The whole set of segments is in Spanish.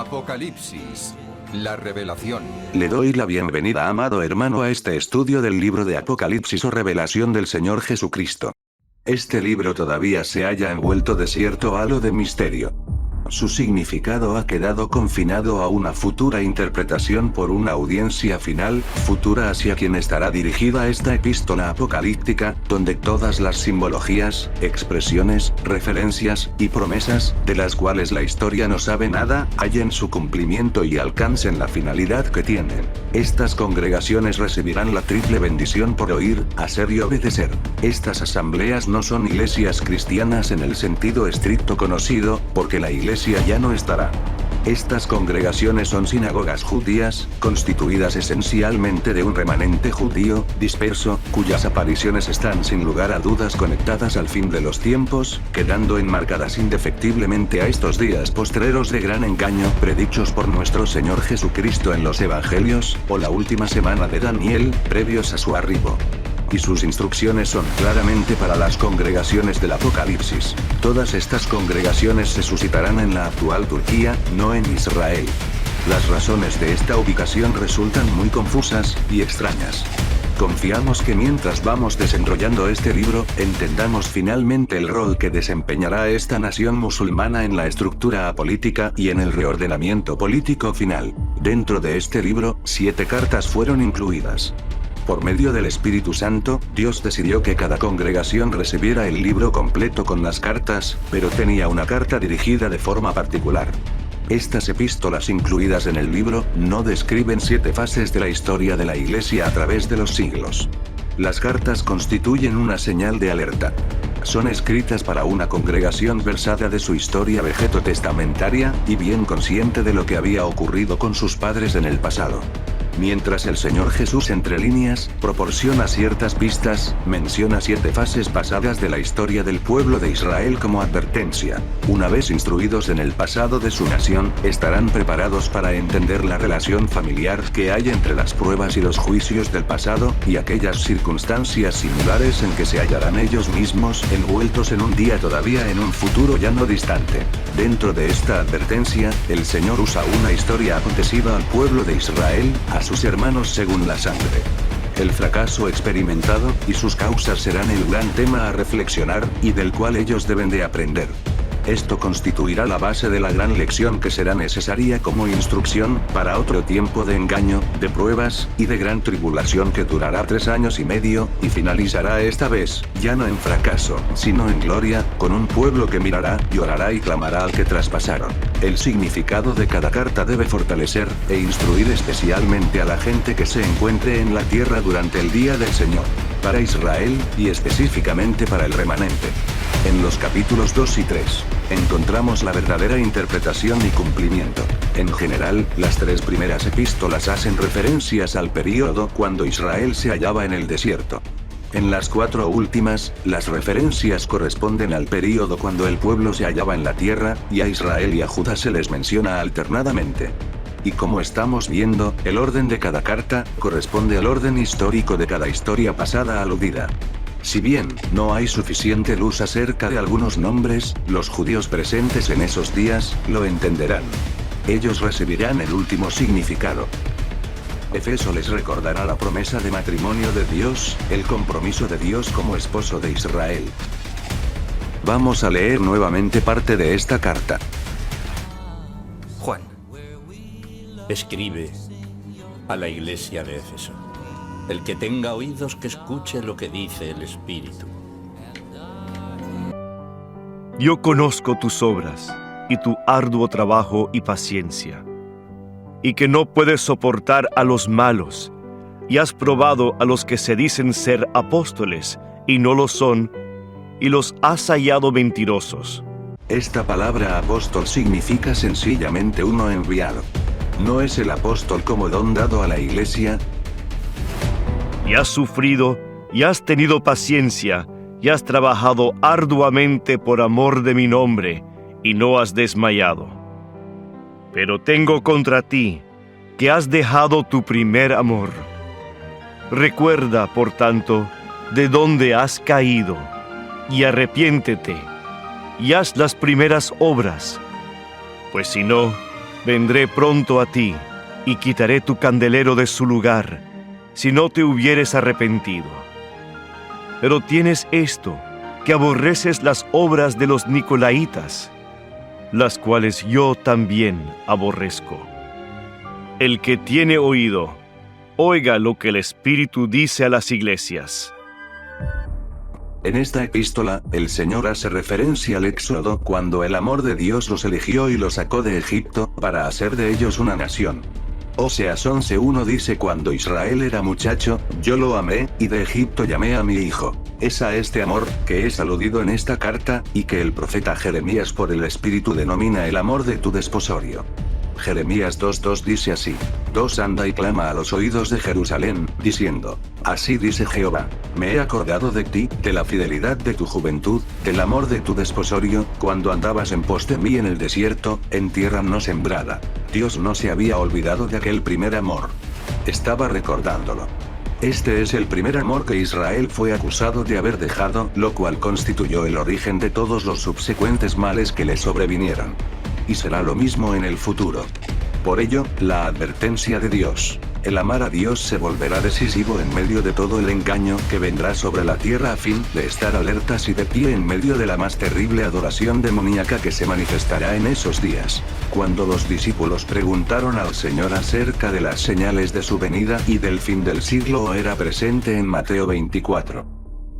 Apocalipsis. La revelación. Le doy la bienvenida, amado hermano, a este estudio del libro de Apocalipsis o revelación del Señor Jesucristo. Este libro todavía se halla envuelto de cierto halo de misterio. Su significado ha quedado confinado a una futura interpretación por una audiencia final, futura hacia quien estará dirigida esta epístola apocalíptica, donde todas las simbologías, expresiones, referencias y promesas, de las cuales la historia no sabe nada, hallen su cumplimiento y alcancen la finalidad que tienen. Estas congregaciones recibirán la triple bendición por oír, hacer y obedecer. Estas asambleas no son iglesias cristianas en el sentido estricto conocido, porque la iglesia ya no estará. Estas congregaciones son sinagogas judías, constituidas esencialmente de un remanente judío, disperso, cuyas apariciones están sin lugar a dudas conectadas al fin de los tiempos, quedando enmarcadas indefectiblemente a estos días postreros de gran engaño, predichos por nuestro Señor Jesucristo en los Evangelios, o la última semana de Daniel, previos a su arribo. Y sus instrucciones son claramente para las congregaciones del Apocalipsis. Todas estas congregaciones se suscitarán en la actual Turquía, no en Israel. Las razones de esta ubicación resultan muy confusas y extrañas. Confiamos que mientras vamos desenrollando este libro, entendamos finalmente el rol que desempeñará esta nación musulmana en la estructura apolítica y en el reordenamiento político final. Dentro de este libro, 7 cartas fueron incluidas. Por medio del Espíritu Santo, Dios decidió que cada congregación recibiera el libro completo con las cartas, pero tenía una carta dirigida de forma particular. Estas epístolas incluidas en el libro no describen 7 fases de la historia de la Iglesia a través de los siglos. Las cartas constituyen una señal de alerta. Son escritas para una congregación versada de su historia vegetotestamentaria, y bien consciente de lo que había ocurrido con sus padres en el pasado. Mientras el Señor Jesús entre líneas, proporciona ciertas pistas, menciona 7 fases pasadas de la historia del pueblo de Israel como advertencia. Una vez instruidos en el pasado de su nación, estarán preparados para entender la relación familiar que hay entre las pruebas y los juicios del pasado, y aquellas circunstancias similares en que se hallarán ellos mismos envueltos en un día todavía en un futuro ya no distante. Dentro de esta advertencia, el Señor usa una historia acontecida al pueblo de Israel, a sus hermanos según la sangre. El fracaso experimentado y sus causas serán el gran tema a reflexionar, y del cual ellos deben de aprender. Esto constituirá la base de la gran lección que será necesaria como instrucción para otro tiempo de engaño, de pruebas y de gran tribulación que durará 3 años y medio, y finalizará esta vez, ya no en fracaso, sino en gloria, con un pueblo que mirará, llorará y clamará al que traspasaron. El significado de cada carta debe fortalecer e instruir especialmente a la gente que se encuentre en la tierra durante el día del Señor. Para Israel, y específicamente para el remanente. En los capítulos 2 y 3, encontramos la verdadera interpretación y cumplimiento. En general, las 3 primeras epístolas hacen referencias al período cuando Israel se hallaba en el desierto. En las 4 últimas, las referencias corresponden al período cuando el pueblo se hallaba en la tierra, y a Israel y a Judá se les menciona alternadamente. Y como estamos viendo, el orden de cada carta corresponde al orden histórico de cada historia pasada aludida. Si bien no hay suficiente luz acerca de algunos nombres, los judíos presentes en esos días lo entenderán. Ellos recibirán el último significado. Efeso les recordará la promesa de matrimonio de Dios, el compromiso de Dios como esposo de Israel. Vamos a leer nuevamente parte de esta carta. Juan, escribe a la iglesia de Éfeso. El que tenga oídos que escuche lo que dice el Espíritu. Yo conozco tus obras, y tu arduo trabajo y paciencia, y que no puedes soportar a los malos, y has probado a los que se dicen ser apóstoles, y no lo son, y los has hallado mentirosos. Esta palabra apóstol significa sencillamente uno enviado. No es el apóstol como don dado a la iglesia. Y has sufrido, y has tenido paciencia, y has trabajado arduamente por amor de mi nombre, y no has desmayado. Pero tengo contra ti, que has dejado tu primer amor. Recuerda, por tanto, de dónde has caído, y arrepiéntete, y haz las primeras obras, pues si no, vendré pronto a ti, y quitaré tu candelero de su lugar, si no te hubieres arrepentido. Pero tienes esto, que aborreces las obras de los nicolaitas, las cuales yo también aborrezco. El que tiene oído, oiga lo que el Espíritu dice a las iglesias. En esta epístola, el Señor hace referencia al Éxodo, cuando el amor de Dios los eligió y los sacó de Egipto, para hacer de ellos una nación. Oseas 11:1 dice: cuando Israel era muchacho, yo lo amé, y de Egipto llamé a mi hijo. Es a este amor, que es aludido en esta carta, y que el profeta Jeremías por el Espíritu denomina el amor de tu desposorio. Jeremías 2:2 dice así: 2 Anda y clama a los oídos de Jerusalén, diciendo: así dice Jehová, me he acordado de ti, de la fidelidad de tu juventud, del amor de tu desposorio, cuando andabas en pos de mí en el desierto, en tierra no sembrada. Dios no se había olvidado de aquel primer amor. Estaba recordándolo. Este es el primer amor que Israel fue acusado de haber dejado, lo cual constituyó el origen de todos los subsecuentes males que le sobrevinieron. Y será lo mismo en el futuro. Por ello, la advertencia de Dios. El amar a Dios se volverá decisivo en medio de todo el engaño que vendrá sobre la tierra, a fin de estar alertas y de pie en medio de la más terrible adoración demoníaca que se manifestará en esos días. Cuando los discípulos preguntaron al Señor acerca de las señales de su venida y del fin del siglo, era presente en Mateo 24.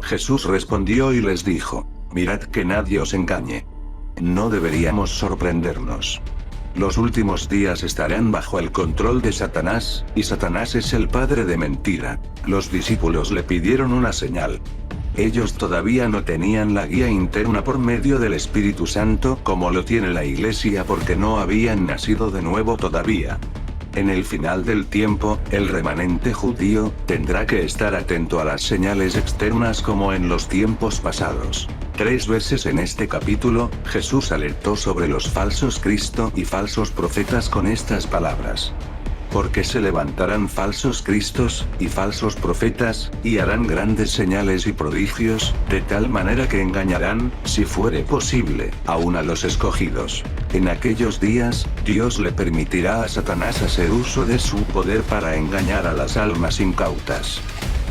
Jesús respondió y les dijo: mirad que nadie os engañe. No deberíamos sorprendernos. Los últimos días estarán bajo el control de Satanás, y Satanás es el padre de mentira. Los discípulos le pidieron una señal. Ellos todavía no tenían la guía interna por medio del Espíritu Santo, como lo tiene la Iglesia, porque no habían nacido de nuevo todavía. En el final del tiempo, el remanente judío tendrá que estar atento a las señales externas como en los tiempos pasados. 3 veces en este capítulo, Jesús alertó sobre los falsos Cristo y falsos profetas con estas palabras: porque se levantarán falsos cristos y falsos profetas, y harán grandes señales y prodigios, de tal manera que engañarán, si fuere posible, aun a los escogidos. En aquellos días, Dios le permitirá a Satanás hacer uso de su poder para engañar a las almas incautas.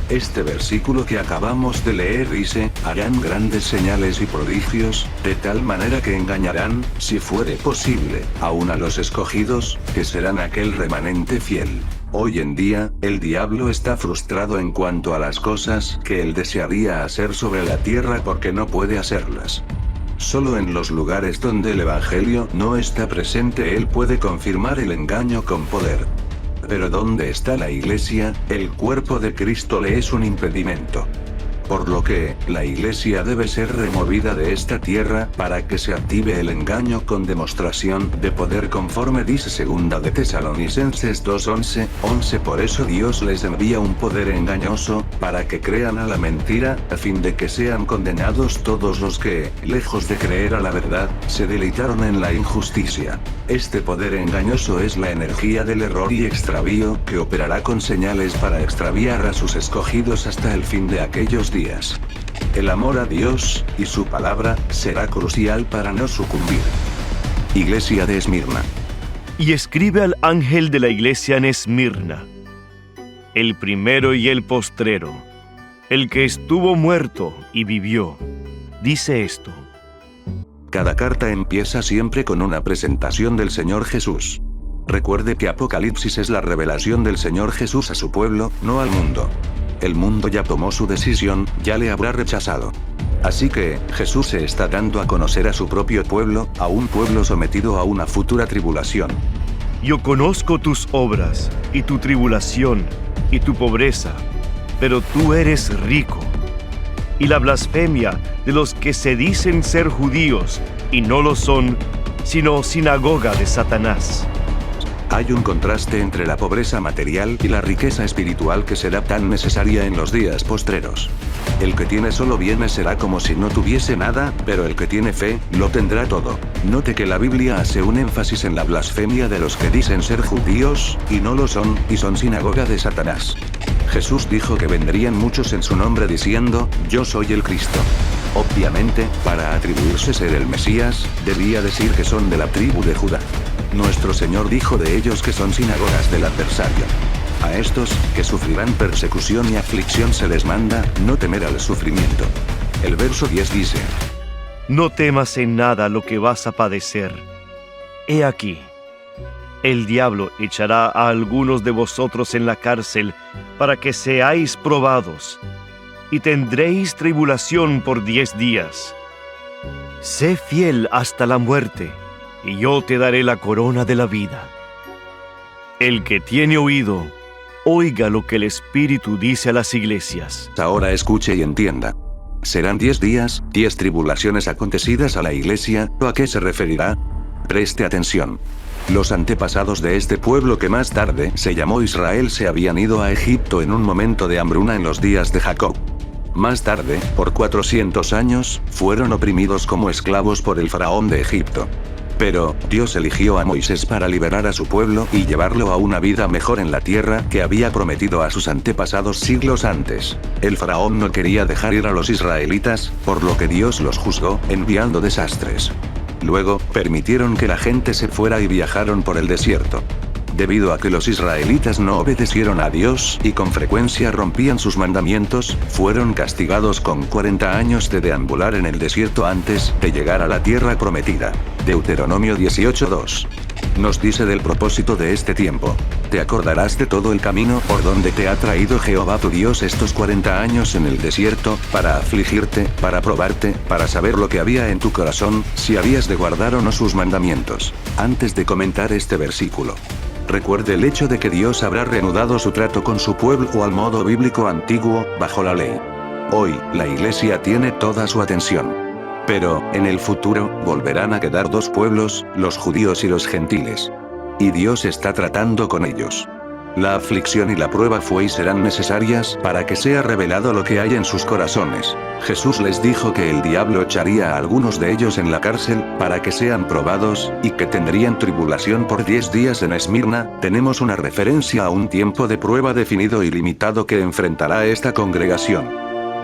Este versículo que acabamos de leer dice: harán grandes señales y prodigios, de tal manera que engañarán, si fuere posible, aun a los escogidos, que serán aquel remanente fiel. Hoy en día, el diablo está frustrado en cuanto a las cosas que él desearía hacer sobre la tierra porque no puede hacerlas. Solo en los lugares donde el Evangelio no está presente él puede confirmar el engaño con poder. Pero donde está la Iglesia, el cuerpo de Cristo le es un impedimento. Por lo que, la Iglesia debe ser removida de esta tierra, para que se active el engaño con demostración de poder, conforme dice 2 de Tesalonicenses 2:11. Por eso Dios les envía un poder engañoso, para que crean a la mentira, a fin de que sean condenados todos los que, lejos de creer a la verdad, se deleitaron en la injusticia. Este poder engañoso es la energía del error y extravío, que operará con señales para extraviar a sus escogidos hasta el fin de aquellos días. El amor a Dios y su palabra será crucial para no sucumbir. Iglesia de Esmirna. Y escribe al ángel de la iglesia en Esmirna: el primero y el postrero, el que estuvo muerto y vivió, dice esto. Cada carta empieza siempre con una presentación del Señor Jesús. Recuerde que Apocalipsis es la revelación del Señor Jesús a su pueblo, no al mundo. El mundo ya tomó su decisión, ya le habrá rechazado. Así que, Jesús se está dando a conocer a su propio pueblo, a un pueblo sometido a una futura tribulación. Yo conozco tus obras, y tu tribulación, y tu pobreza, pero tú eres rico. Y la blasfemia de los que se dicen ser judíos, y no lo son, sino sinagoga de Satanás. Hay un contraste entre la pobreza material y la riqueza espiritual que será tan necesaria en los días postreros. El que tiene solo bienes será como si no tuviese nada, pero el que tiene fe, lo tendrá todo. Note que la Biblia hace un énfasis en la blasfemia de los que dicen ser judíos, y no lo son, y son sinagoga de Satanás. Jesús dijo que vendrían muchos en su nombre diciendo: yo soy el Cristo. Obviamente, para atribuirse ser el Mesías, debía decir que son de la tribu de Judá. Nuestro Señor dijo de ellos que son sinagogas del adversario. A estos, que sufrirán persecución y aflicción, se les manda no temer al sufrimiento. El verso 10 dice: No temas en nada lo que vas a padecer. He aquí, el diablo echará a algunos de vosotros en la cárcel para que seáis probados, y tendréis tribulación por 10 días. Sé fiel hasta la muerte, y yo te daré la corona de la vida. El que tiene oído, oiga lo que el Espíritu dice a las iglesias. Ahora escuche y entienda. ¿Serán 10 días, 10 tribulaciones acontecidas a la iglesia, o a qué se referirá? Preste atención. Los antepasados de este pueblo, que más tarde se llamó Israel, se habían ido a Egipto en un momento de hambruna en los días de Jacob. Más tarde, por 400 años, fueron oprimidos como esclavos por el faraón de Egipto. Pero, Dios eligió a Moisés para liberar a su pueblo y llevarlo a una vida mejor en la tierra que había prometido a sus antepasados siglos antes. El faraón no quería dejar ir a los israelitas, por lo que Dios los juzgó, enviando desastres. Luego, permitieron que la gente se fuera y viajaron por el desierto. Debido a que los israelitas no obedecieron a Dios y con frecuencia rompían sus mandamientos, fueron castigados con 40 años de deambular en el desierto antes de llegar a la tierra prometida. Deuteronomio 18:2. Nos dice del propósito de este tiempo. Te acordarás de todo el camino por donde te ha traído Jehová tu Dios estos 40 años en el desierto, para afligirte, para probarte, para saber lo que había en tu corazón, si habías de guardar o no sus mandamientos. Antes de comentar este versículo, recuerde el hecho de que Dios habrá reanudado su trato con su pueblo al modo bíblico antiguo, bajo la ley. Hoy, la iglesia tiene toda su atención. Pero, en el futuro, volverán a quedar dos pueblos, los judíos y los gentiles. Y Dios está tratando con ellos. La aflicción y la prueba fue y serán necesarias para que sea revelado lo que hay en sus corazones. Jesús les dijo que el diablo echaría a algunos de ellos en la cárcel, para que sean probados, y que tendrían tribulación por 10 días en Esmirna. Tenemos una referencia a un tiempo de prueba definido y limitado que enfrentará esta congregación.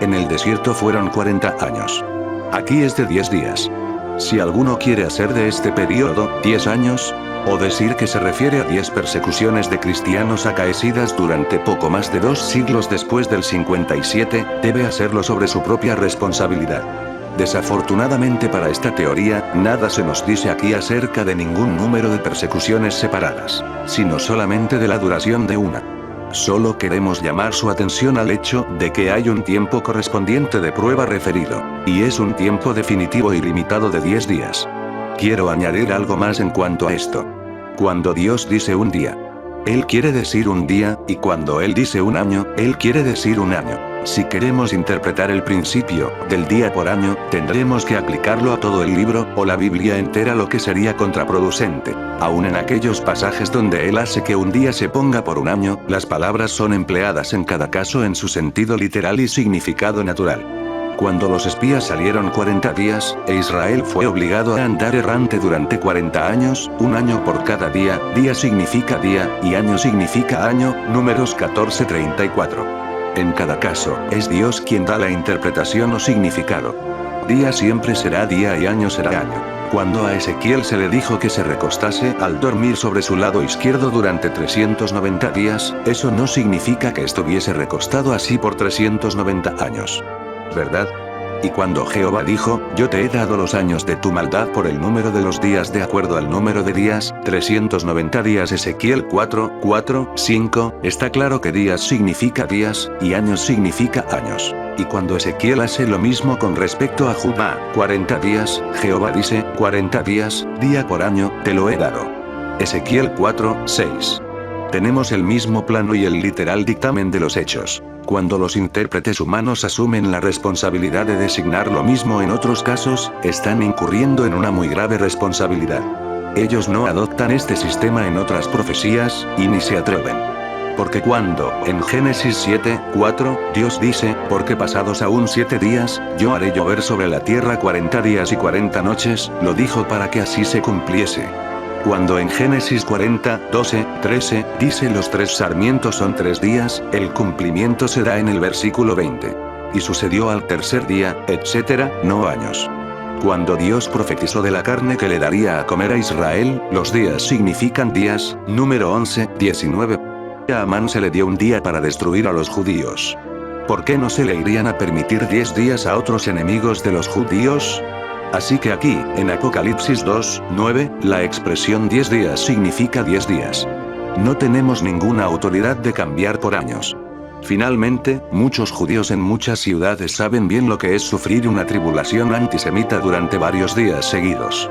En el desierto fueron 40 años. Aquí es de 10 días. Si alguno quiere hacer de este periodo 10 años, o decir que se refiere a 10 persecuciones de cristianos acaecidas durante poco más de 2 siglos después del 57, debe hacerlo sobre su propia responsabilidad. Desafortunadamente para esta teoría, nada se nos dice aquí acerca de ningún número de persecuciones separadas, sino solamente de la duración de una. Solo queremos llamar su atención al hecho de que hay un tiempo correspondiente de prueba referido, y es un tiempo definitivo y limitado de 10 días. Quiero añadir algo más en cuanto a esto. Cuando Dios dice un día, Él quiere decir un día, y cuando Él dice un año, Él quiere decir un año. Si queremos interpretar el principio del día por año, tendremos que aplicarlo a todo el libro, o la Biblia entera, lo que sería contraproducente. Aún en aquellos pasajes donde Él hace que un día se ponga por un año, las palabras son empleadas en cada caso en su sentido literal y significado natural. Cuando los espías salieron 40 días, e Israel fue obligado a andar errante durante 40 años, un año por cada día, día significa día, y año significa año, Números 14:34. En cada caso, es Dios quien da la interpretación o significado. Día siempre será día y año será año. Cuando a Ezequiel se le dijo que se recostase al dormir sobre su lado izquierdo durante 390 días, eso no significa que estuviese recostado así por 390 años. ¿Verdad? Y cuando Jehová dijo, yo te he dado los años de tu maldad por el número de los días de acuerdo al número de días, 390 días. Ezequiel 4:5, está claro que días significa días, y años significa años. Y cuando Ezequiel hace lo mismo con respecto a Judá, 40 días, Jehová dice, 40 días, día por año, te lo he dado. Ezequiel 4:6. Tenemos el mismo plano y el literal dictamen de los hechos. Cuando los intérpretes humanos asumen la responsabilidad de designar lo mismo en otros casos, están incurriendo en una muy grave responsabilidad. Ellos no adoptan este sistema en otras profecías, y ni se atreven. Porque cuando, en Génesis 7:4, Dios dice, porque pasados aún 7 días, yo haré llover sobre la tierra 40 días y 40 noches, lo dijo para que así se cumpliese. Cuando en Génesis 40:12-13, dice los 3 sarmientos son 3 días, el cumplimiento se da en el versículo 20. Y sucedió al tercer día, etc., no años. Cuando Dios profetizó de la carne que le daría a comer a Israel, los días significan días, número 11, 19. A Amán se le dio un día para destruir a los judíos. ¿Por qué no se le irían a permitir 10 días a otros enemigos de los judíos? Así que aquí, en Apocalipsis 2, 9, la expresión 10 días significa 10 días. No tenemos ninguna autoridad de cambiar por años. Finalmente, muchos judíos en muchas ciudades saben bien lo que es sufrir una tribulación antisemita durante varios días seguidos.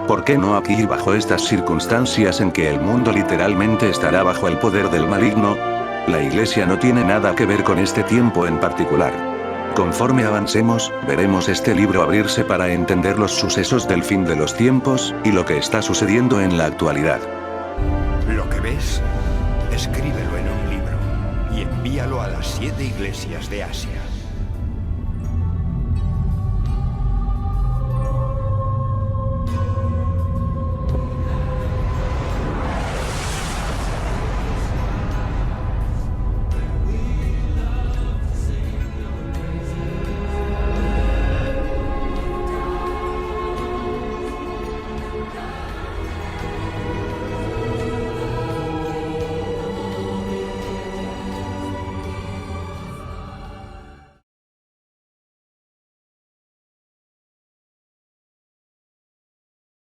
¿Por qué no aquí bajo estas circunstancias en que el mundo literalmente estará bajo el poder del maligno? La Iglesia no tiene nada que ver con este tiempo en particular. Conforme avancemos, veremos este libro abrirse para entender los sucesos del fin de los tiempos, y lo que está sucediendo en la actualidad. Lo que ves, escríbelo en un libro y envíalo a las 7 iglesias de Asia.